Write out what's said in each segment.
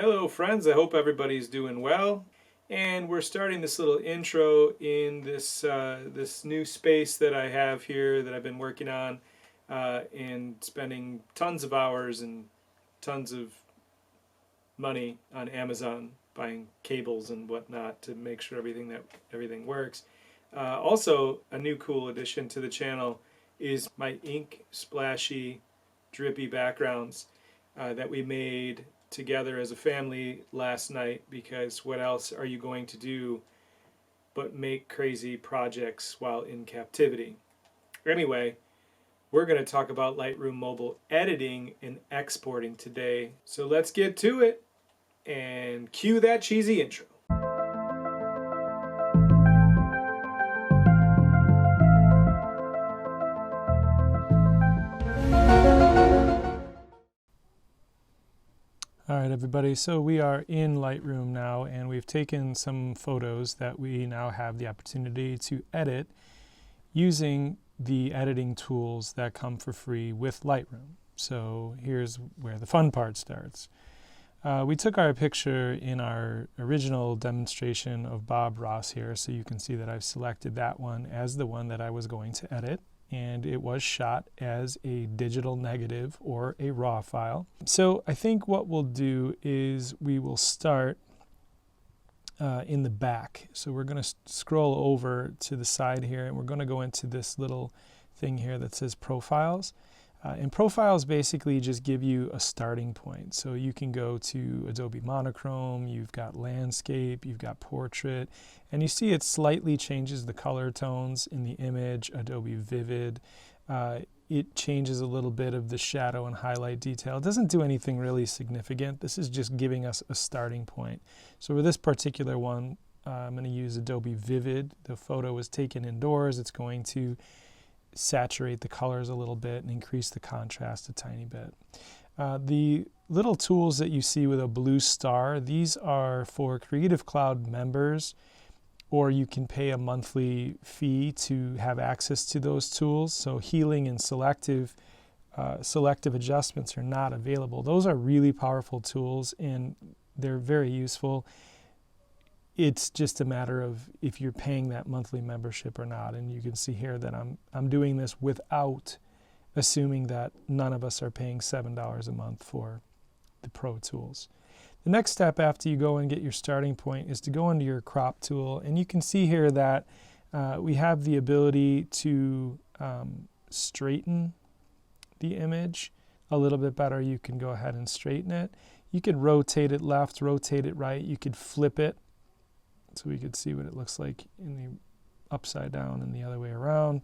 Hello friends, I hope everybody's doing well. And we're starting this little intro in this new space that I have here that I've been working on and spending tons of hours and tons of money on Amazon buying cables and whatnot to make sure everything works. Also, a new cool addition to the channel is my ink splashy drippy backgrounds that we made together as a family last night, because what else are you going to do but make crazy projects while in captivity? Anyway, we're going to talk about Lightroom mobile editing and exporting today. So let's get to it and cue that cheesy intro. All right, everybody, so we are in Lightroom now, and we've taken some photos that we now have the opportunity to edit using the editing tools that come for free with Lightroom. So here's where the fun part starts. We took our picture in our original demonstration of Bob Ross here, so you can see that I've selected that one as the one that I was going to edit. And it was shot as a digital negative or a RAW file. So I think what we'll do is we will start in the back. So we're going to scroll over to the side here, and we're going to go into this little thing here that says Profiles. And Profiles basically just give you a starting point. So you can go to Adobe Monochrome, you've got Landscape, you've got Portrait, and you see it slightly changes the color tones in the image. Adobe Vivid, it changes a little bit of the shadow and highlight detail. It doesn't do anything really significant. This is just giving us a starting point. So for this particular one, I'm going to use Adobe Vivid. The photo was taken indoors. It's going to saturate the colors a little bit and increase the contrast a tiny bit. The little tools that you see with a blue star, these are for Creative Cloud members, or you can pay a monthly fee to have access to those tools. So healing and selective adjustments are not available. Those are really powerful tools and they're very useful. It's just a matter of if you're paying that monthly membership or not. And you can see here that I'm doing this without assuming that none of us are paying $7 a month for the Pro tools. The next step after you go and get your starting point is to go into your crop tool. And you can see here that we have the ability to straighten the image a little bit better. You can go ahead and straighten it. You could rotate it left, rotate it right. You could flip it, so we could see what it looks like in the upside down and the other way around.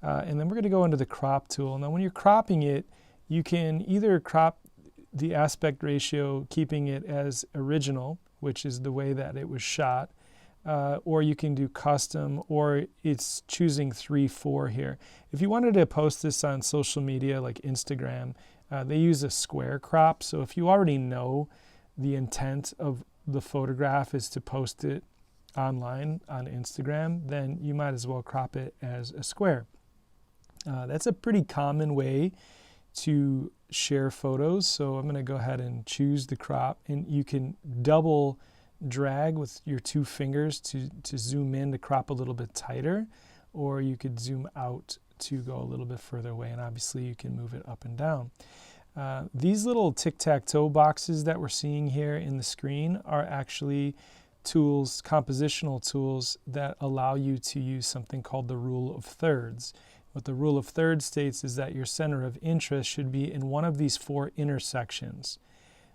And then we're going to go into the crop tool. Now when you're cropping it, you can either crop the aspect ratio, keeping it as original, which is the way that it was shot, or you can do custom, or it's choosing 3:4 here. If you wanted to post this on social media like Instagram, they use a square crop. So if you already know the intent of the photograph is to post it online on Instagram, then you might as well crop it as a square. That's a pretty common way to share photos. So I'm going to go ahead and choose the crop, and you can double drag with your two fingers to zoom in to crop a little bit tighter, or you could zoom out to go a little bit further away, and obviously you can move it up and down. These little tic-tac-toe boxes that we're seeing here in the screen are actually tools, compositional tools, that allow you to use something called the rule of thirds. What the rule of thirds states is that your center of interest should be in one of these four intersections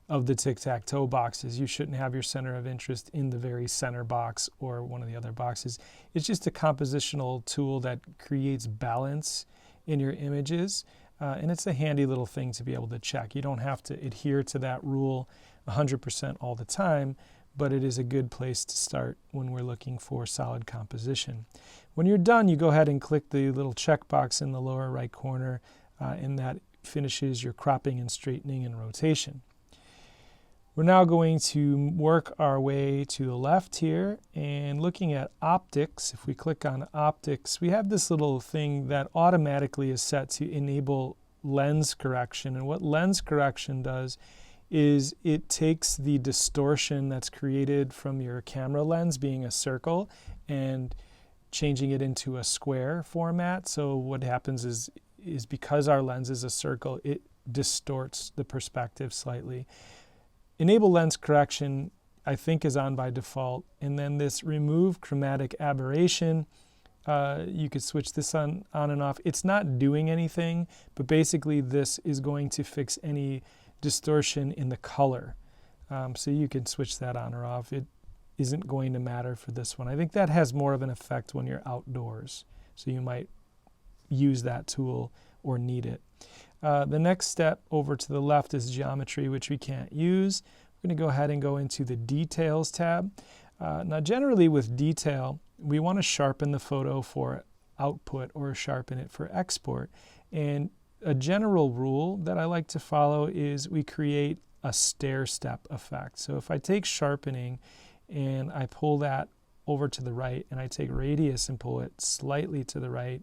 of the tic-tac-toe boxes. You shouldn't have your center of interest in the very center box or one of the other boxes. It's just a compositional tool that creates balance in your images, and it's a handy little thing to be able to check. You don't have to adhere to that rule 100% all the time, but it is a good place to start when we're looking for solid composition. When you're done, you go ahead and click the little checkbox in the lower right corner, and that finishes your cropping and straightening and rotation. We're now going to work our way to the left here, and looking at optics. If we click on optics, we have this little thing that automatically is set to enable lens correction. And what lens correction does is it takes the distortion that's created from your camera lens being a circle and changing it into a square format. So what happens is because our lens is a circle, it distorts the perspective slightly. Enable lens correction, I think, is on by default. And then this remove chromatic aberration, you could switch this on and off. It's not doing anything, but basically this is going to fix any distortion in the color. So you can switch that on or off. It isn't going to matter for this one. I think that has more of an effect when you're outdoors. So you might use that tool or need it. The next step over to the left is geometry, which we can't use. We're going to go ahead and go into the Details tab. Now generally with detail, we want to sharpen the photo for output or sharpen it for export. And a general rule that I like to follow is we create a stair-step effect. So if I take sharpening and I pull that over to the right, and I take radius and pull it slightly to the right,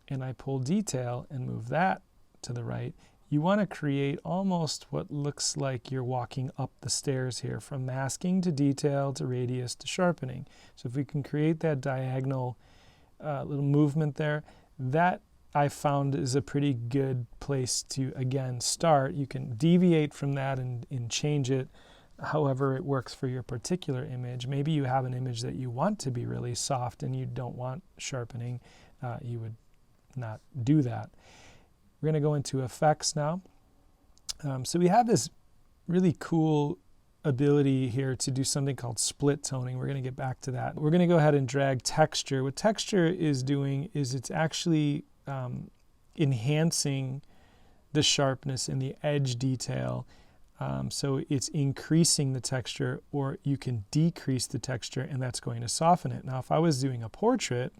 and I pull detail and move that to the right, you want to create almost what looks like you're walking up the stairs here, from masking to detail to radius to sharpening. So if we can create that diagonal little movement there, that I found is a pretty good place to, again, start. You can deviate from that and change it however it works for your particular image. Maybe you have an image that you want to be really soft and you don't want sharpening. You would not do that. We're going to go into effects now. So we have this really cool ability here to do something called split toning. We're going to get back to that. We're going to go ahead and drag texture. What texture is doing is it's actually enhancing the sharpness in the edge detail. So it's increasing the texture, or you can decrease the texture, and that's going to soften it. Now, if I was doing a portrait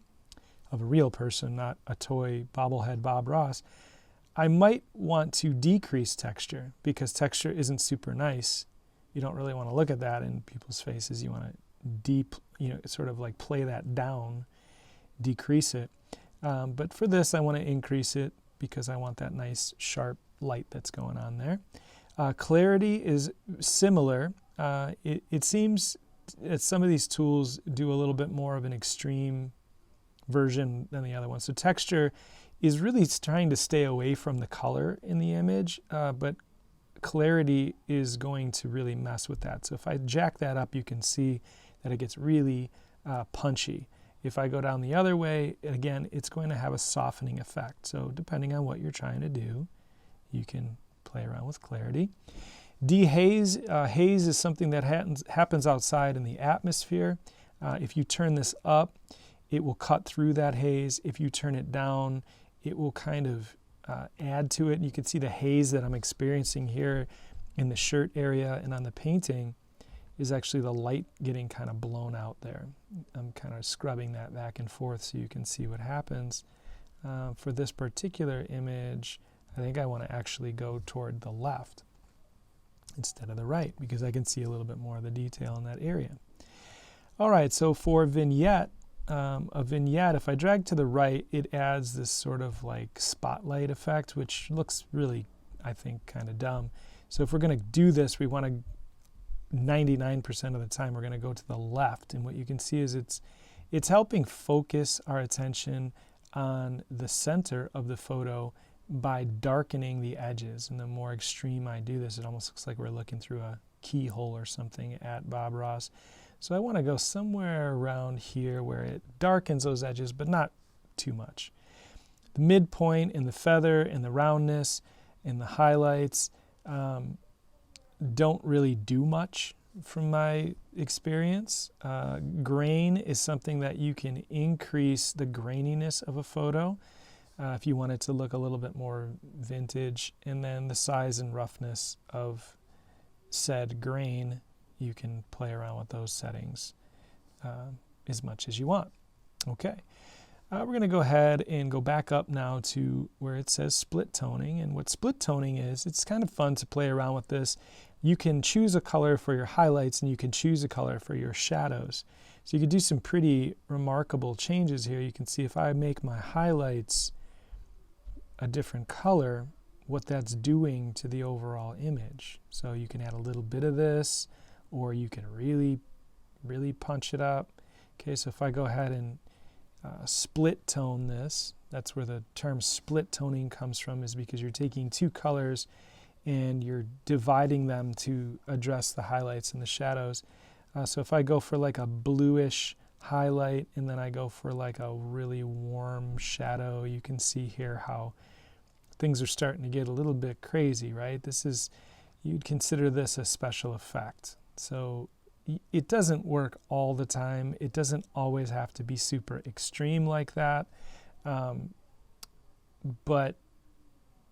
of a real person, not a toy bobblehead Bob Ross, I might want to decrease texture because texture isn't super nice. You don't really want to look at that in people's faces. You want to sort of like play that down, decrease it. But for this, I want to increase it because I want that nice sharp light that's going on there. Clarity is similar. It seems that some of these tools do a little bit more of an extreme version than the other one. So texture is really trying to stay away from the color in the image, but clarity is going to really mess with that. So if I jack that up, you can see that it gets really punchy. If I go down the other way, again, it's going to have a softening effect. So depending on what you're trying to do, you can play around with clarity. Dehaze. Haze is something that happens outside in the atmosphere. If you turn this up, it will cut through that haze. If you turn it down, it will kind of add to it. And you can see the haze that I'm experiencing here in the shirt area and on the painting is actually the light getting kind of blown out there. I'm kind of scrubbing that back and forth so you can see what happens. For this particular image, I think I want to actually go toward the left instead of the right because I can see a little bit more of the detail in that area. All right, so for vignette, a vignette, if I drag to the right, it adds this sort of like spotlight effect, which looks really, I think, kind of dumb. So if we're going to do this, we want to 99% of the time we're going to go to the left, and what you can see is it's helping focus our attention on the center of the photo by darkening the edges. And the more extreme I do this, it almost looks like we're looking through a keyhole or something at Bob Ross. So I want to go somewhere around here where it darkens those edges, but not too much. The midpoint and the feather and the roundness and the highlights don't really do much from my experience. Grain is something that you can increase the graininess of a photo if you want it to look a little bit more vintage. And then the size and roughness of said grain, you can play around with those settings as much as you want. Okay. We're going to go ahead and go back up now to where it says split toning. And what split toning is, it's kind of fun to play around with this. You can choose a color for your highlights and you can choose a color for your shadows. So you can do some pretty remarkable changes here. You can see if I make my highlights a different color, what that's doing to the overall image. So you can add a little bit of this, or you can really punch it up. Okay, so if I go ahead and split tone this, that's where the term split toning comes from, is because you're taking two colors and you're dividing them to address the highlights and the shadows. So if I go for like a bluish highlight and then I go for like a really warm shadow, you can see here how things are starting to get a little bit crazy, right? This is, you'd consider this a special effect. So it doesn't work all the time. It doesn't always have to be super extreme like that. But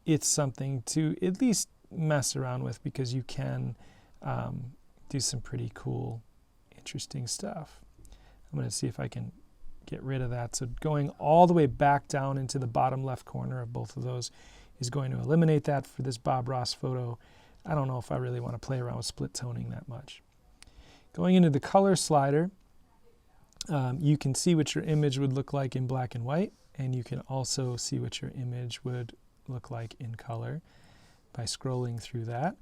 it's something to at least mess around with, because you can do some pretty cool, interesting stuff. I'm going to see if I can get rid of that. So going all the way back down into the bottom left corner of both of those is going to eliminate that for this Bob Ross photo. I don't know if I really want to play around with split toning that much. Going into the color slider, you can see what your image would look like in black and white, and you can also see what your image would look like in color by scrolling through that.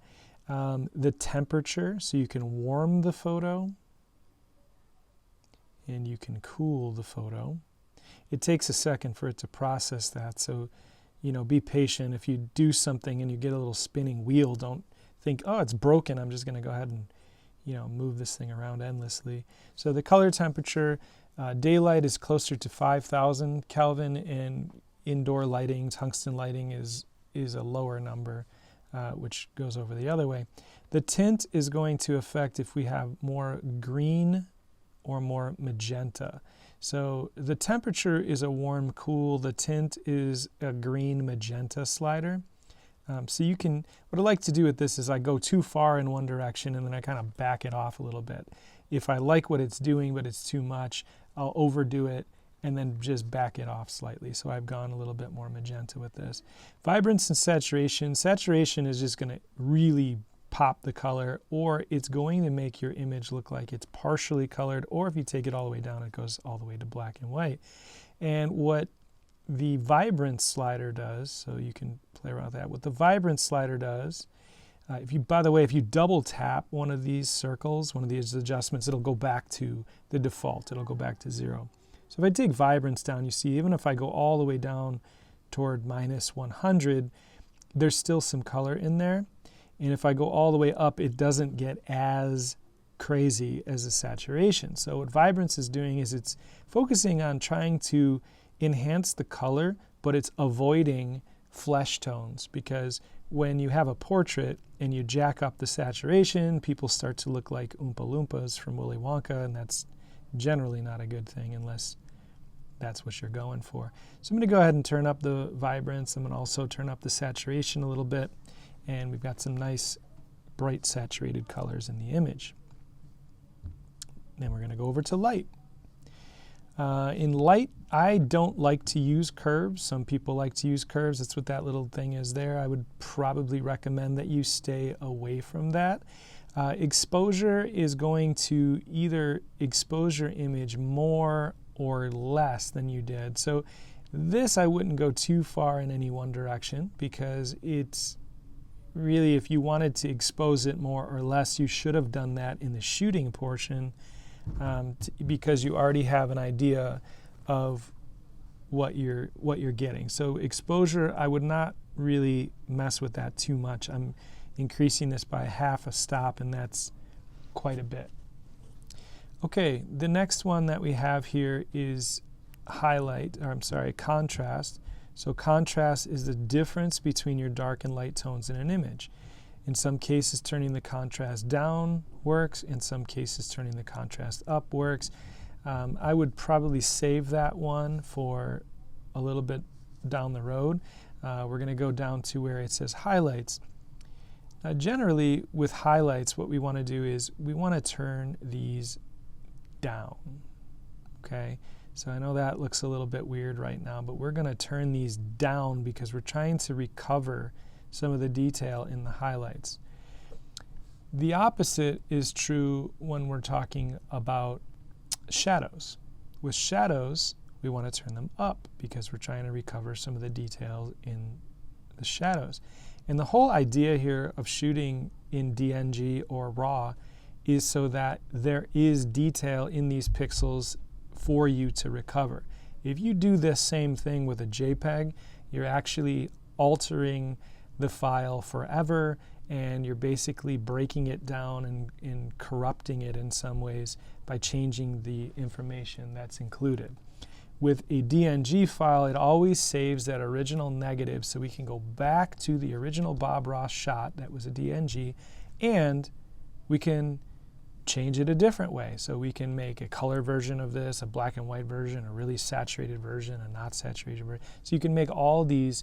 The temperature, so you can warm the photo and you can cool the photo. It takes a second for it to process that, so be patient. If you do something and you get a little spinning wheel, don't think, oh, it's broken, I'm just going to go ahead and move this thing around endlessly. So the color temperature, daylight is closer to 5,000 Kelvin, and indoor lighting, tungsten lighting, is a lower number, which goes over the other way. The tint is going to affect if we have more green or more magenta. So the temperature is a warm, cool. The tint is a green magenta slider. So you can, what I like to do with this is I go too far in one direction and then I kind of back it off a little bit. If I like what it's doing but it's too much, I'll overdo it and then just back it off slightly. So I've gone a little bit more magenta with this. Vibrance and saturation. Saturation is just going to really pop the color, or it's going to make your image look like it's partially colored, or if you take it all the way down, it goes all the way to black and white. And what the Vibrance slider does, so you can play around with that. What the Vibrance slider does, by the way, if you double tap one of these circles, one of these adjustments, it'll go back to the default. It'll go back to 0. So if I take Vibrance down, you see even if I go all the way down toward -100, there's still some color in there. And if I go all the way up, it doesn't get as crazy as the saturation. So what Vibrance is doing is it's focusing on trying to enhance the color, but it's avoiding flesh tones, because when you have a portrait and you jack up the saturation, people start to look like Oompa Loompas from Willy Wonka, and that's generally not a good thing unless that's what you're going for. So I'm going to go ahead and turn up the Vibrance. I'm going to also turn up the saturation a little bit, and we've got some nice bright saturated colors in the image. Then we're going to go over to light. In light, I don't like to use curves. Some people like to use curves. That's what that little thing is there. I would probably recommend that you stay away from that. Exposure is going to either expose your image more or less than you did. So this I wouldn't go too far in any one direction, because it's really, if you wanted to expose it more or less, you should have done that in the shooting portion, because you already have an idea of what you're getting. So exposure, I would not really mess with that too much. I'm increasing this by half a stop, and that's quite a bit. Okay, the next one that we have here is contrast. So contrast is the difference between your dark and light tones in an image. In some cases, turning the contrast down works. In some cases, turning the contrast up works. I would probably save that one for a little bit down the road. We're going to go down to where it says highlights. Now, generally, with highlights, what we want to do is we want to turn these down. Okay? So I know that looks a little bit weird right now, but we're going to turn these down because we're trying to recover some of the detail in the highlights. The opposite is true when we're talking about shadows. With shadows, we want to turn them up because we're trying to recover some of the details in the shadows. And the whole idea here of shooting in DNG or RAW is so that there is detail in these pixels for you to recover. If you do this same thing with a JPEG, you're actually altering the file forever, and you're basically breaking it down and corrupting it in some ways by changing the information that's included. With a DNG file, it always saves that original negative, so we can go back to the original Bob Ross shot that was a DNG, and we can change it a different way. So we can make a color version of this, a black and white version, a really saturated version, a not saturated version. So you can make all these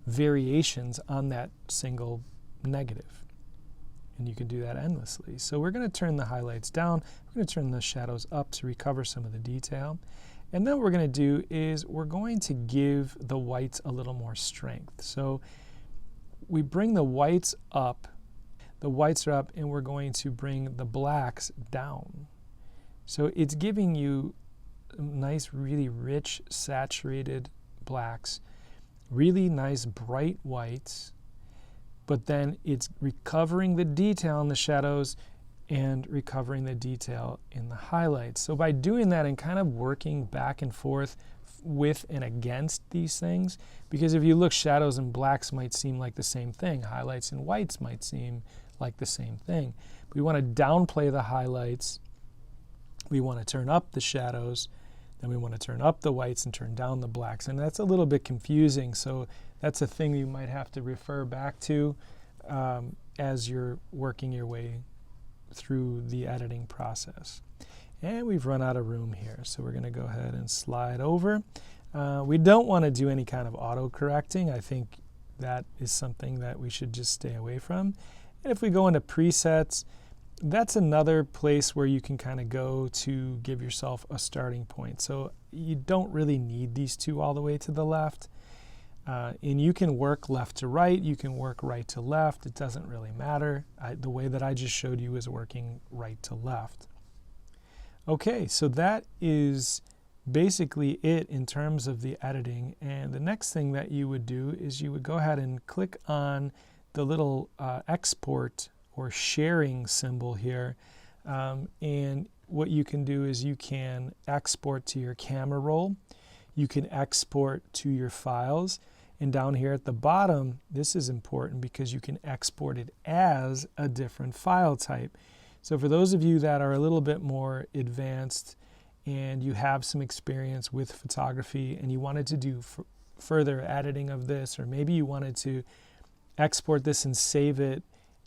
variations on that single negative. And you can do that endlessly. So we're going to turn the highlights down. We're going to turn the shadows up to recover some of the detail. And then what we're going to do is we're going to give the whites a little more strength. So we bring the whites up. The whites are up, and we're going to bring the blacks down. So it's giving you nice, really rich, saturated blacks, really nice, bright whites, but then it's recovering the detail in the shadows and recovering the detail in the highlights. So by doing that and kind of working back and forth with and against these things, because if you look, shadows and blacks might seem like the same thing, highlights and whites might seem like the same thing. We want to downplay the highlights, we want to turn up the shadows, then we want to turn up the whites and turn down the blacks. And that's a little bit confusing, so that's a thing you might have to refer back to as you're working your way through the editing process. And we've run out of room here, so we're going to go ahead and slide over. We don't want to do any kind of auto-correcting. I think that is something that we should just stay away from. And if we go into presets, that's another place where you can kind of go to give yourself a starting point. So you don't really need these two all the way to the left. And you can work left to right, you can work right to left, it doesn't really matter. The way that I just showed you is working right to left. Okay, so that is basically it in terms of the editing. And the next thing that you would do is you would go ahead and click on the little export or sharing symbol here. And what you can do is you can export to your camera roll. You can export to your files. And down here at the bottom, this is important because you can export it as a different file type. So for those of you that are a little bit more advanced and you have some experience with photography and you wanted to do further editing of this, or maybe you wanted to export this and save it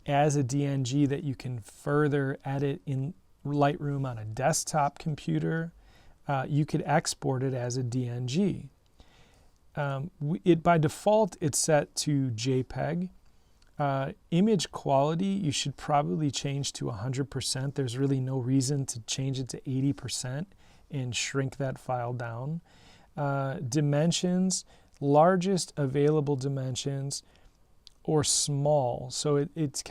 as a DNG that you can further edit in Lightroom on a desktop computer, you could export it as a DNG. By default, it's set to JPEG. Image quality, you should probably change to 100%. There's really no reason to change it to 80% and shrink that file down. Dimensions, largest available dimensions, or small. So it's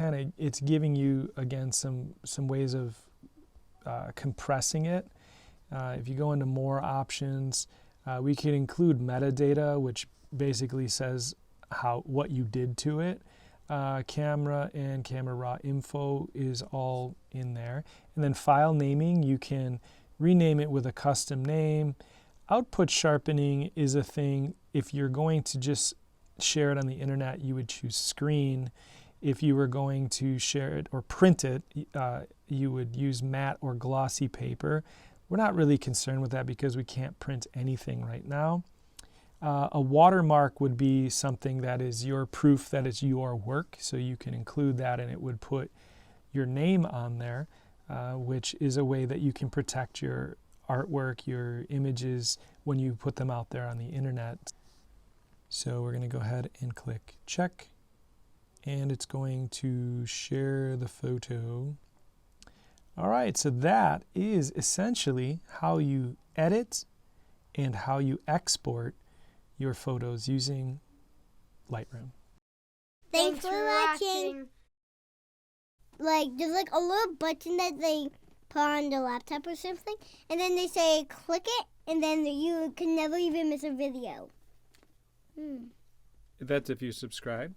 giving you, again, some ways of compressing it. If you go into more options, we can include metadata, which basically says what you did to it. Camera and camera raw info is all in there. And then file naming, you can rename it with a custom name. Output sharpening is a thing. If you're going to just share it on the internet, you would choose screen. If you were going to share it or print it, you would use matte or glossy paper. We're not really concerned with that because we can't print anything right now. A watermark would be something that is your proof that it's your work, so you can include that and it would put your name on there, which is a way that you can protect your artwork, your images, when you put them out there on the internet. So we're going to go ahead and click check, and it's going to share the photo. All right, so that is essentially how you edit and how you export your photos using Lightroom. Thanks for watching. There's a little button that they put on the laptop or something, and then they say click it, and then you can never even miss a video. That's if you subscribe.